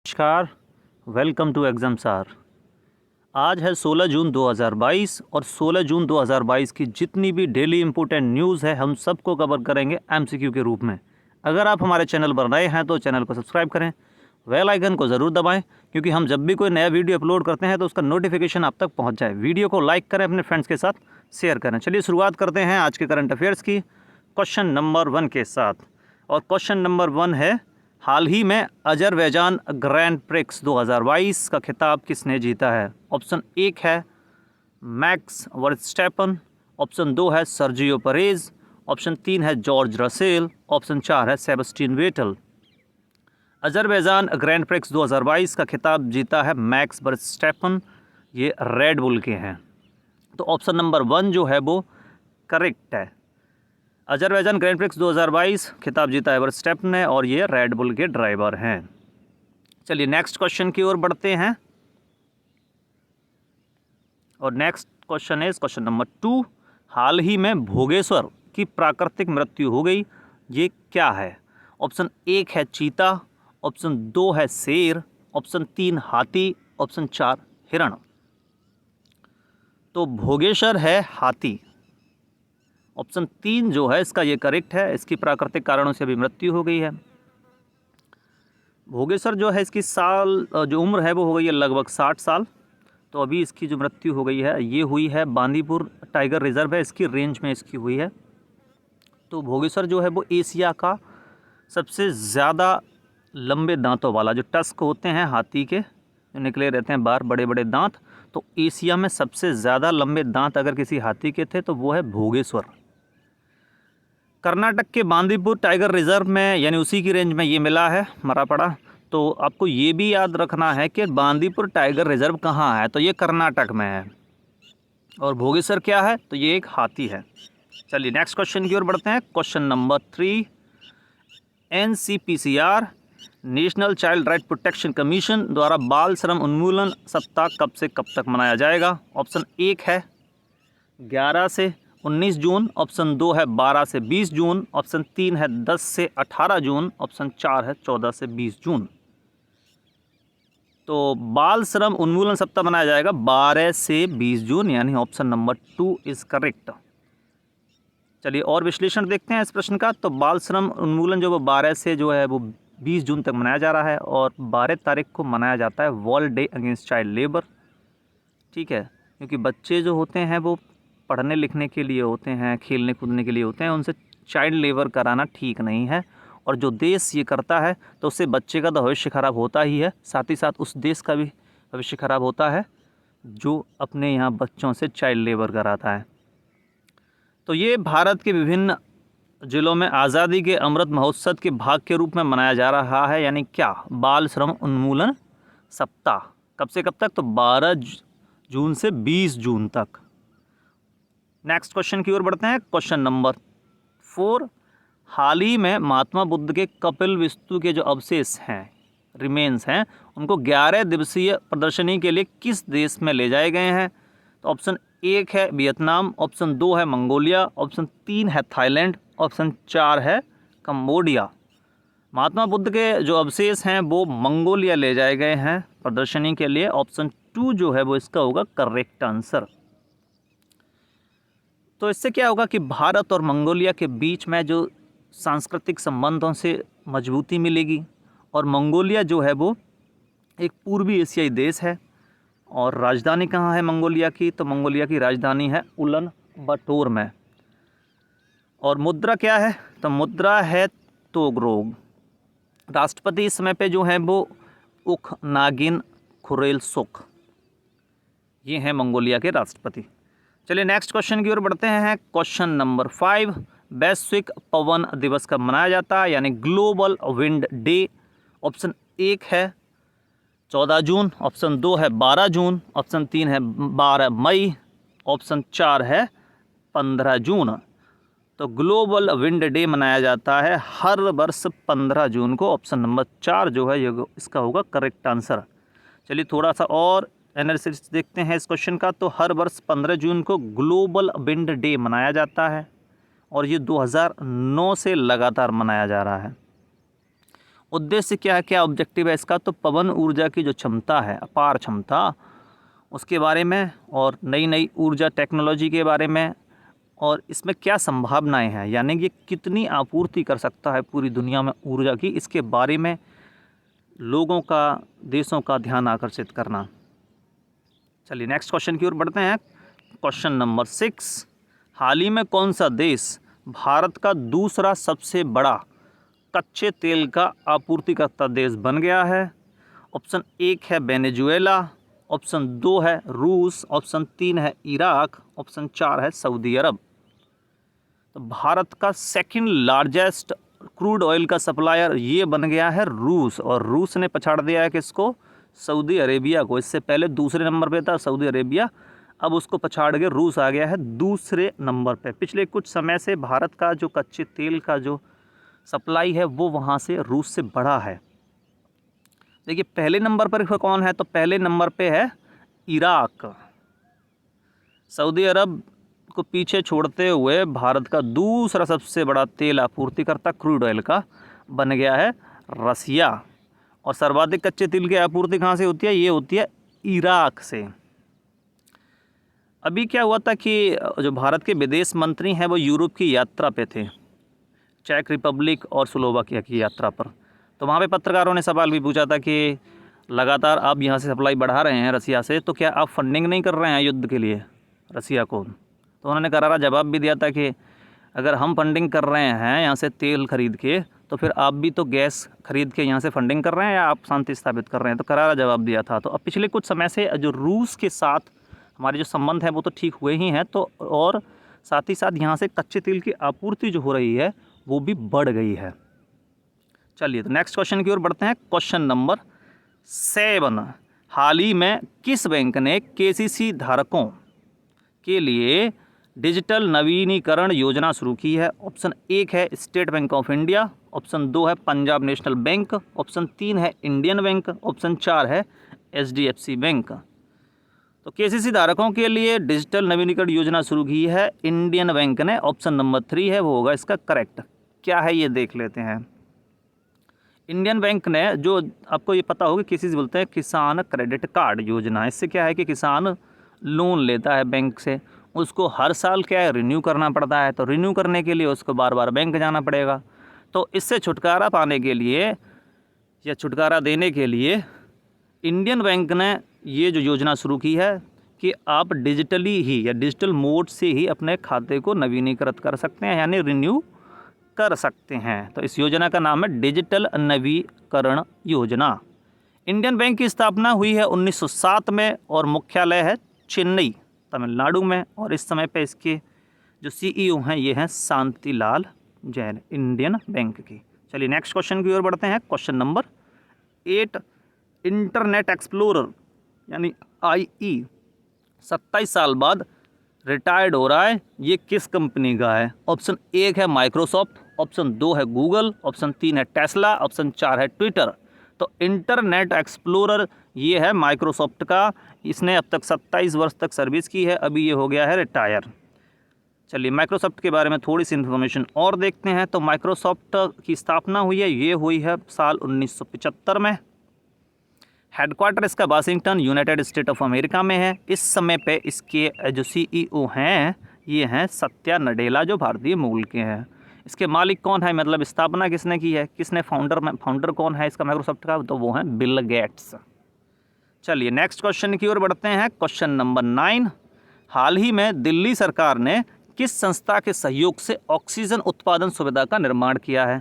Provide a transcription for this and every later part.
नमस्कार। Welcome to exam सार। आज है 16 जून 2022 और 16 जून 2022 की जितनी भी डेली इम्पोर्टेंट न्यूज़ है हम सबको कवर करेंगे एमसीक्यू के रूप में। अगर आप हमारे चैनल पर नए हैं तो चैनल को सब्सक्राइब करें, बेल आइकन को ज़रूर दबाएं क्योंकि हम जब भी कोई नया वीडियो अपलोड करते हैं तो उसका नोटिफिकेशन आप तक पहुँच जाए। वीडियो को लाइक करें, अपने फ्रेंड्स के साथ शेयर करें। चलिए शुरुआत करते हैं आज के करंट अफेयर्स की क्वेश्चन नंबर 1 के साथ। और क्वेश्चन नंबर 1 है, हाल ही में अजरबैजान ग्रैंड प्रिक्स 2022 का खिताब किसने जीता है? ऑप्शन 1 है मैक्स वर्स्टैपन, ऑप्शन 2 है सर्जियो परेज, ऑप्शन 3 है जॉर्ज रसेल, ऑप्शन 4 है Sebastian Vettel. Azerbaijan grand prix 2022 का खिताब जीता है मैक्स वर्स्टैपन, ये रेड बुल के हैं। तो ऑप्शन नंबर 1 जो है वो करेक्ट है। अजरबैजान ग्रैंड प्रिक्स 2022 खिताब जीता है वर्स्टैपन ने और ये रेड बुल के ड्राइवर हैं। चलिए नेक्स्ट क्वेश्चन की ओर बढ़ते हैं और नेक्स्ट क्वेश्चन है क्वेश्चन नंबर 2। हाल ही में भोगेश्वर की प्राकृतिक मृत्यु हो गई, ये क्या है? ऑप्शन 1 है चीता, ऑप्शन 2 है शेर, ऑप्शन 3 हाथी, ऑप्शन 4 हिरण। तो भोगेश्वर है हाथी। ऑप्शन 3 जो है इसका ये करेक्ट है, इसकी प्राकृतिक कारणों से अभी मृत्यु हो गई है। भोगेश्वर जो है इसकी जो उम्र है वो हो गई है लगभग 60 साल। तो अभी इसकी जो मृत्यु हो गई है ये हुई है बांदीपुर टाइगर रिजर्व है इसकी रेंज में इसकी हुई है। तो भोगेश्वर जो है वो एशिया का सबसे ज़्यादा लंबे दांतों वाला, जो टस्क होते हैं हाथी के जो निकले रहते हैं बाहर बड़े बड़े दांत, तो एशिया में सबसे ज़्यादा लंबे दांत अगर किसी हाथी के थे तो वो है भोगेश्वर। कर्नाटक के बांदीपुर टाइगर रिजर्व में यानी उसी की रेंज में ये मिला है, मरा पड़ा। तो आपको ये भी याद रखना है कि बांदीपुर टाइगर रिजर्व कहाँ है, तो ये कर्नाटक में है। और भोगेश्वर क्या है, तो ये एक हाथी है। चलिए नेक्स्ट क्वेश्चन की ओर बढ़ते हैं। Question number 3, NCPCR national child right protection commission द्वारा बाल श्रम उन्मूलन सप्ताह कब से कब तक मनाया जाएगा? ऑप्शन 1 है 11 से 19 जून, ऑप्शन 2 है 12 से 20 जून, ऑप्शन 3 है 10 से 18 जून, ऑप्शन 4 है 14 से 20 जून। तो बाल श्रम उन्मूलन सप्ताह मनाया जाएगा 12 से 20 जून, यानी ऑप्शन नंबर 2 इज़ करेक्ट। चलिए और विश्लेषण देखते हैं इस प्रश्न का। तो बाल श्रम उन्मूलन जो वो 12 से जो है वो 20 जून तक मनाया जा रहा है और 12 तारीख को मनाया जाता है world day against child labour. ठीक है, क्योंकि बच्चे जो होते हैं वो पढ़ने लिखने के लिए होते हैं, खेलने कूदने के लिए होते हैं, उनसे चाइल्ड लेबर कराना ठीक नहीं है। और जो देश ये करता है तो उससे बच्चे का तो भविष्य खराब होता ही है, साथ ही साथ उस देश का भी भविष्य खराब होता है जो अपने यहाँ बच्चों से चाइल्ड लेबर कराता है। तो ये भारत के विभिन्न जिलों में आज़ादी के अमृत महोत्सव के भाग के रूप में मनाया जा रहा है, यानी क्या बाल श्रम उन्मूलन सप्ताह। कब से कब तक? तो 12 जून से 20 जून तक। नेक्स्ट क्वेश्चन की ओर बढ़ते हैं। क्वेश्चन नंबर 4, हाल ही में महात्मा बुद्ध के कपिल वस्तु के जो अवशेष हैं, रिमेन्स हैं, उनको 11 दिवसीय प्रदर्शनी के लिए किस देश में ले जाए गए हैं? तो ऑप्शन 1 है वियतनाम, ऑप्शन 2 है मंगोलिया, ऑप्शन 3 है थाईलैंड, ऑप्शन 4 है कंबोडिया। महात्मा बुद्ध के जो अवशेष हैं वो मंगोलिया ले जाए गए हैं प्रदर्शनी के लिए। ऑप्शन 2 जो है वो इसका होगा करेक्ट आंसर। तो इससे क्या होगा कि भारत और मंगोलिया के बीच में जो सांस्कृतिक संबंधों से मजबूती मिलेगी। और मंगोलिया जो है वो एक पूर्वी एशियाई देश है। और राजधानी कहाँ है मंगोलिया की? तो मंगोलिया की राजधानी है उलन बटोर में। और मुद्रा क्या है? तो मुद्रा है तोगरोग। राष्ट्रपति इस समय पे जो है वो उख नागिन खुरेलसुख, ये हैं मंगोलिया के राष्ट्रपति। चलिए नेक्स्ट क्वेश्चन की ओर बढ़ते हैं। क्वेश्चन नंबर 5, वैश्विक पवन दिवस कब मनाया जाता है, यानी ग्लोबल विंड डे? ऑप्शन 1 है 14 जून, ऑप्शन 2 है 12 जून, ऑप्शन 3 है 12 मई, ऑप्शन 4 है 15 जून। तो ग्लोबल विंड डे मनाया जाता है हर वर्ष 15 जून को। ऑप्शन नंबर 4 जो है ये इसका होगा करेक्ट आंसर। चलिए थोड़ा सा और एनालिसिस देखते हैं इस क्वेश्चन का। तो हर वर्ष 15 जून को ग्लोबल विंड डे मनाया जाता है और ये 2009 से लगातार मनाया जा रहा है। उद्देश्य क्या है, क्या ऑब्जेक्टिव है इसका, तो पवन ऊर्जा की जो क्षमता है, अपार क्षमता, उसके बारे में, और नई नई ऊर्जा टेक्नोलॉजी के बारे में, और इसमें क्या संभावनाएं हैं, यानी कि कितनी आपूर्ति कर सकता है पूरी दुनिया में ऊर्जा की, इसके बारे में लोगों का, देशों का ध्यान आकर्षित करना। चलिए नेक्स्ट क्वेश्चन की ओर बढ़ते हैं। क्वेश्चन नंबर 6, हाल ही में कौन सा देश भारत का दूसरा सबसे बड़ा कच्चे तेल का आपूर्तिकर्ता देश बन गया है? ऑप्शन 1 है वेनेजुएला, ऑप्शन 2 है रूस, ऑप्शन 3 है इराक, ऑप्शन 4 है सऊदी अरब। तो भारत का सेकंड लार्जेस्ट क्रूड ऑयल का सप्लायर ये बन गया है रूस, और रूस ने पछाड़ दिया है किसको? सऊदी अरेबिया को। इससे पहले दूसरे नंबर पे था सऊदी अरेबिया, अब उसको पछाड़ के रूस आ गया है दूसरे नंबर पे। पिछले कुछ समय से भारत का जो कच्चे तेल का जो सप्लाई है वो वहाँ से रूस से बढ़ा है। देखिए पहले नंबर पर कौन है, तो पहले नंबर पे है इराक। सऊदी अरब को पीछे छोड़ते हुए भारत का दूसरा सबसे बड़ा तेल आपूर्तिकर्ता क्रूड ऑयल का बन गया है रसिया। और सर्वाधिक कच्चे तेल की आपूर्ति कहाँ से होती है? ये होती है इराक से। अभी क्या हुआ था कि जो भारत के विदेश मंत्री हैं वो यूरोप की यात्रा पे थे, चेक रिपब्लिक और स्लोवाकिया की यात्रा पर। तो वहाँ पे पत्रकारों ने सवाल भी पूछा था कि लगातार आप यहाँ से सप्लाई बढ़ा रहे हैं रसिया से, तो क्या आप फंडिंग नहीं कर रहे हैं युद्ध के लिए रसिया को? तो उन्होंने करारा जवाब भी दिया था कि अगर हम फंडिंग कर रहे हैं यहाँ से तेल खरीद के, तो फिर आप भी तो गैस खरीद के यहाँ से फंडिंग कर रहे हैं या आप शांति स्थापित कर रहे हैं? तो करारा जवाब दिया था। तो अब पिछले कुछ समय से जो रूस के साथ हमारे जो संबंध है वो तो ठीक हुए ही हैं, तो और साथ ही साथ यहाँ से कच्चे तेल की आपूर्ति जो हो रही है वो भी बढ़ गई है। चलिए तो नेक्स्ट क्वेश्चन की ओर बढ़ते हैं। क्वेश्चन नंबर 7, हाल ही में किस बैंक ने केसीसी धारकों के लिए डिजिटल नवीनीकरण योजना शुरू की है? ऑप्शन 1 है state bank of India, option 2 है पंजाब नेशनल बैंक, ऑप्शन 3 है इंडियन बैंक, ऑप्शन 4 है HDFC बैंक। तो केसीसी धारकों के लिए डिजिटल नवीनीकरण योजना शुरू की है इंडियन बैंक ने, ऑप्शन नंबर 3 है वो होगा इसका करेक्ट। क्या है ये देख लेते हैं। इंडियन बैंक ने, जो आपको ये पता होगा केसीसी बोलते हैं किसान क्रेडिट कार्ड योजना, इससे क्या है कि किसान लोन लेता है बैंक से, उसको हर साल क्या है रिन्यू करना पड़ता है, तो रिन्यू करने के लिए उसको बार बार बैंक जाना पड़ेगा। तो इससे छुटकारा पाने के लिए या छुटकारा देने के लिए इंडियन बैंक ने ये जो योजना शुरू की है कि आप डिजिटली ही या डिजिटल मोड से ही अपने खाते को नवीनीकृत कर सकते हैं, यानी रिन्यू कर सकते हैं। तो इस योजना का नाम है डिजिटल नवीकरण योजना। इंडियन बैंक की स्थापना हुई है 1907 में और मुख्यालय है चेन्नई तमिलनाडु में, और इस समय पे इसके जो CEO हैं ये हैं शांतिलाल जैन इंडियन बैंक की। चलिए नेक्स्ट क्वेश्चन की ओर बढ़ते हैं। क्वेश्चन नंबर 8, इंटरनेट एक्सप्लोरर यानी IE 27 साल बाद रिटायर्ड हो रहा है, ये किस कंपनी का है? ऑप्शन 1 है माइक्रोसॉफ्ट, ऑप्शन 2 है गूगल, ऑप्शन 3 है टेस्ला, ऑप्शन 4 है ट्विटर। तो इंटरनेट एक्सप्लोरर ये है माइक्रोसॉफ्ट का, इसने अब तक 27 वर्ष तक सर्विस की है, अभी ये हो गया है रिटायर। चलिए माइक्रोसॉफ्ट के बारे में थोड़ी सी इन्फॉर्मेशन और देखते हैं। तो माइक्रोसॉफ्ट की स्थापना हुई है, ये हुई है साल 1975 में। हेडक्वार्टर इसका Washington United state of America में है। इस समय पे इसके जो CEO हैं ये हैं सत्या नडेला, जो भारतीय मूल के हैं। इसके मालिक कौन है, मतलब स्थापना किसने की है, किसने फाउंडर कौन है इसका माइक्रोसॉफ्ट का, तो वो हैं बिल गेट्स। चलिए नेक्स्ट क्वेश्चन की ओर बढ़ते हैं। क्वेश्चन नंबर 9, हाल ही में दिल्ली सरकार ने किस संस्था के सहयोग से ऑक्सीजन उत्पादन सुविधा का निर्माण किया है?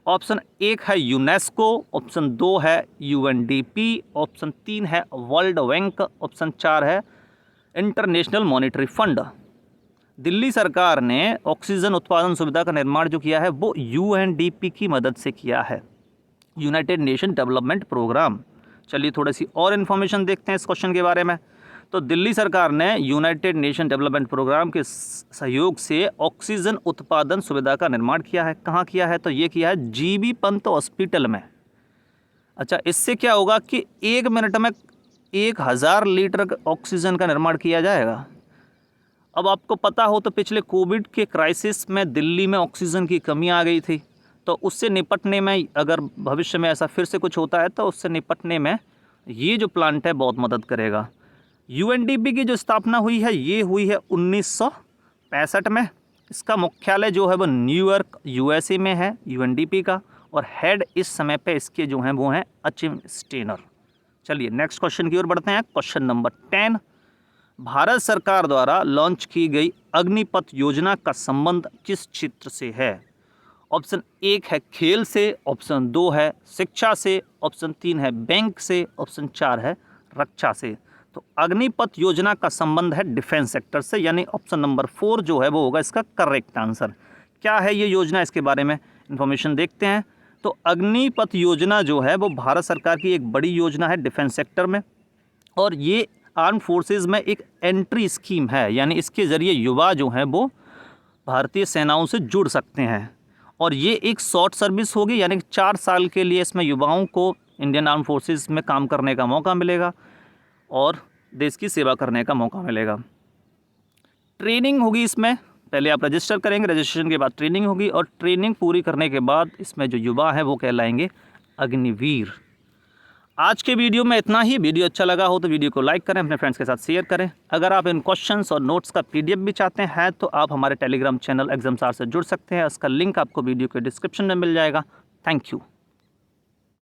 ऑप्शन 1 है यूनेस्को, ऑप्शन 2 है UNDP, ऑप्शन 3 है वर्ल्ड बैंक, ऑप्शन 4 है इंटरनेशनल मॉनेटरी फंड। दिल्ली सरकार ने ऑक्सीजन उत्पादन सुविधा का निर्माण जो किया है वो UNDP की मदद से किया है, यूनाइटेड नेशन डेवलपमेंट प्रोग्राम। चलिए थोड़ी सी और इन्फॉर्मेशन देखते हैं इस क्वेश्चन के बारे में। तो दिल्ली सरकार ने यूनाइटेड नेशन डेवलपमेंट प्रोग्राम के सहयोग से ऑक्सीजन उत्पादन सुविधा का निर्माण किया है। कहाँ किया है? तो ये किया है GB पंत हॉस्पिटल में। अच्छा, इससे क्या होगा कि 1 मिनट में 1000 लीटर ऑक्सीजन का निर्माण किया जाएगा। अब आपको पता हो तो पिछले कोविड के क्राइसिस में दिल्ली में ऑक्सीजन की कमी आ गई थी, तो उससे निपटने में, अगर भविष्य में ऐसा फिर से कुछ होता है तो उससे निपटने में ये जो प्लांट है बहुत मदद करेगा। यूएनडीपी की जो स्थापना हुई है ये हुई है 1965 में। इसका मुख्यालय जो है वो न्यूयॉर्क यूएसए में है यूएनडीपी का, और हेड इस समय पे इसके जो हैं वो हैं अचिम स्टेनर। चलिए नेक्स्ट क्वेश्चन की ओर बढ़ते हैं। क्वेश्चन नंबर 10, भारत सरकार द्वारा लॉन्च की गई अग्निपथ योजना का संबंध किस क्षेत्र से है? ऑप्शन 1 है खेल से, ऑप्शन 2 है शिक्षा से, ऑप्शन 3 है बैंक से, ऑप्शन 4 है रक्षा से। तो अग्निपथ योजना का संबंध है डिफेंस सेक्टर से, यानी ऑप्शन नंबर 4 जो है वो होगा इसका करेक्ट आंसर। क्या है ये योजना, इसके बारे में इंफॉर्मेशन देखते हैं। तो अग्निपथ योजना जो है वो भारत सरकार की एक बड़ी योजना है डिफेंस सेक्टर में, और ये आर्म फोर्सेस में एक एंट्री स्कीम है, यानी इसके ज़रिए युवा जो हैं वो भारतीय सेनाओं से जुड़ सकते हैं। और ये एक शॉर्ट सर्विस होगी, यानी 4 साल के लिए इसमें युवाओं को इंडियन आर्म फोर्सेस में काम करने का मौका मिलेगा और देश की सेवा करने का मौका मिलेगा। ट्रेनिंग होगी इसमें, पहले आप रजिस्टर करेंगे, रजिस्ट्रेशन के बाद ट्रेनिंग होगी, और ट्रेनिंग पूरी करने के बाद इसमें जो युवा हैं वो कहलाएंगे अग्निवीर। आज के वीडियो में इतना ही। वीडियो अच्छा लगा हो तो वीडियो को लाइक करें, अपने फ्रेंड्स के साथ शेयर करें। अगर आप इन क्वेश्चंस और नोट्स का पीडीएफ भी चाहते हैं तो आप हमारे टेलीग्राम चैनल एग्जामसार से जुड़ सकते हैं। इसका लिंक आपको वीडियो के डिस्क्रिप्शन में मिल जाएगा। Thank you.